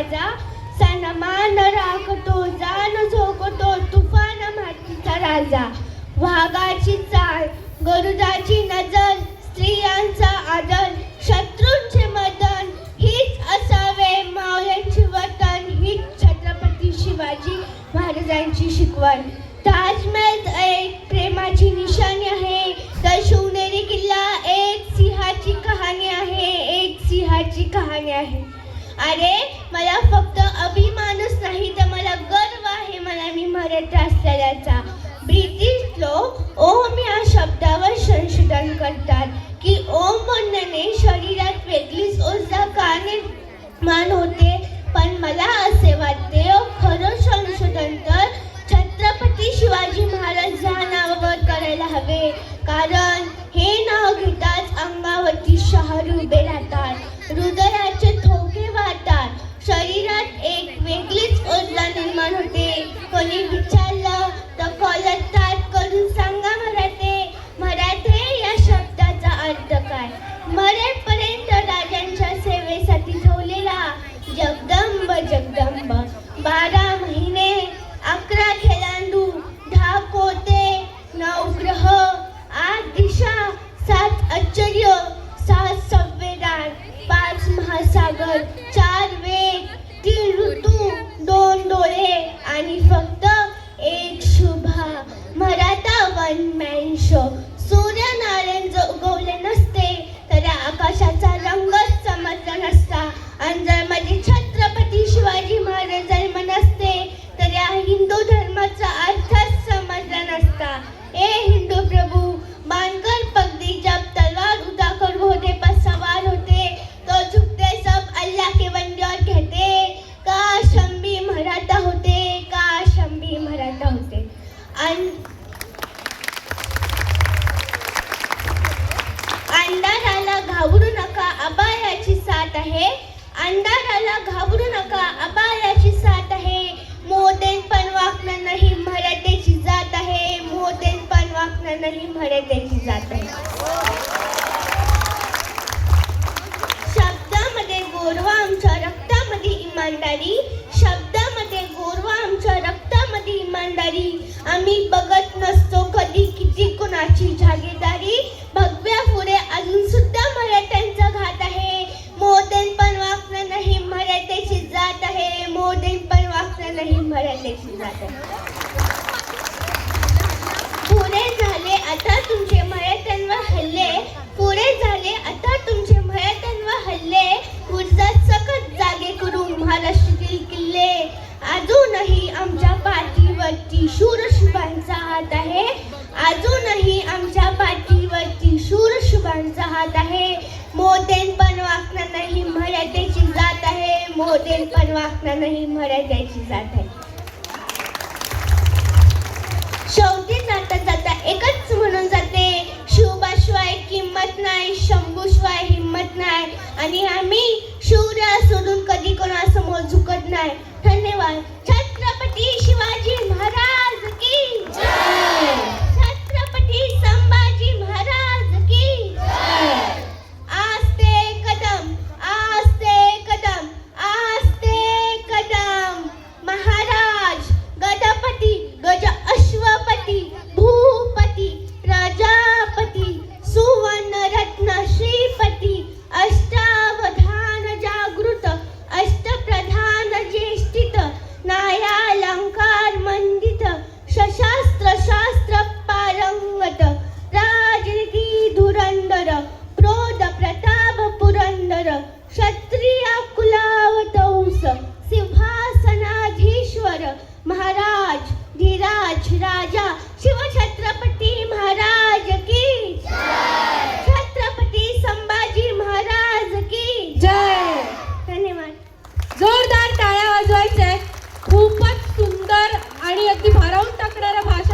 माझा, सन्मान राखतो, जाण झोकतो, तुफान मातीचा राजा. वाघाची चाल, गरुडाची नजर, स्त्रियांचा आदर, शत्रूंचे मदन, हीच असावे मावळ्यांची वतन, हीच छत्रपती शिवाजी महाराजांची शिकवण. ताजमहल एक प्रेमाची निशाणी आहे, तर शिवनेरी किल्ला एक सिंहाची कहाणी आहे, एक सिंहाची कहाणी आहे. अरे मला फक्त अभिमानच नाही तर मला गर्व आहे मला मी मराठी असलेल्याचा. ब्रिटिश लोक ओम या शब्दावर संशोधन करतात की ओम म्हणण्याने शरीरात वेगळीच ऊर्जा का निर्माण होते, पण मला असे वाटते खरं संशोधन तर छत्रपती शिवाजी महाराज या नावावर करायला हवे. कारण हे नाव घेताच अंगावरती शहारे उभे राहतात, हृदयाचे ठोके वाहतात, शरीरात एक वेगळीच ऊर्जा निर्माण होते. कोणी विचारलं तर कॉलर ताट करून सांगा मराठे, मराठे या शब्दाचा अर्थ काय. मरेपर्यंत राजांच्या सेवेसाठी ठेवलेला जगदंब जगदंब. 12 महिने, 11 खेळांडू, 10 कोटे, 9 ग्रह, 8 दिशा, 7 आश्चर्य, 7 संवेदन, 5 महासागर, 4 वेद, 3 ऋतू, 2 डोळे आणि फक्त एक Shubha. Maratha one man show. Suryanarayan जर उगवले नसते तर आकाशाचा रंगच समजला नसता, आणि जर माझे छत्रपती शिवाजी महाराज जन्म नसते तर या हिंदू धर्माचा अर्थच समजला नसता. ए हिंदू प्रभू, मानकर पगड़ी जब तलवार उठाकर घोड़े पर सवार होते तो झुकते सब अल्लाह के बंदे और कहते काश हम भी मराठा होते, काश हम भी मराठा होते. अंधाराला घाबरू नका, अबायाची साथ आहे. अंधाराला घाबरू नका, अबायाची साथ आहे. मोदेन पण वाकणं नाही, मराठ्याची जात आहे. मोदेन पण वाकणं नाही, मराठ्याची जात आहे. शब्दामध्ये गोरवा आमच्या रक्तामध्ये इमानदारी, शब्दामध्ये गोरवा आमच्या रक्तामध्ये इमानदारी. आम्ही बघत नसतो कधी किती कोणाची जागीरदारी. भगव्या पुढे अजून सुद्धा मराठ्यांचा घात आहे. मोदेन पण वाकणं नाही, मराठ्याची जात आहे. मोदेन पण वाकणं नाही, मराठ्याची जात आहे. पुरे झाले आता तुमचे मराठ्यांवर हल्ले, पुरे झाले आता तुमचे मराठ्यांवर हल्ले. ऊर्जा सकट जागे करून महाराष्ट्रातील किल्ले. अजूनही आमच्या पाठीवरती शूरशिवांचा हात आहे, अजूनही आमच्या पाठीवरती शूरशिवांचा हात आहे. मोदेन पण वाकणं नाही, मराठ्याची जात आहे. मोदेन पण वाकणं नाही, मराठ्याची जात आहे. शेवटी जाता जाता एकच म्हणून जाते, शिवबाशिवाय किंमत नाही, शंभूशिवाय हिंमत नाही, आणि आम्ही शौर्य सोडून कधी कोणासमोर झुकत नाही. धन्यवाद. छत्रपती शिवाजी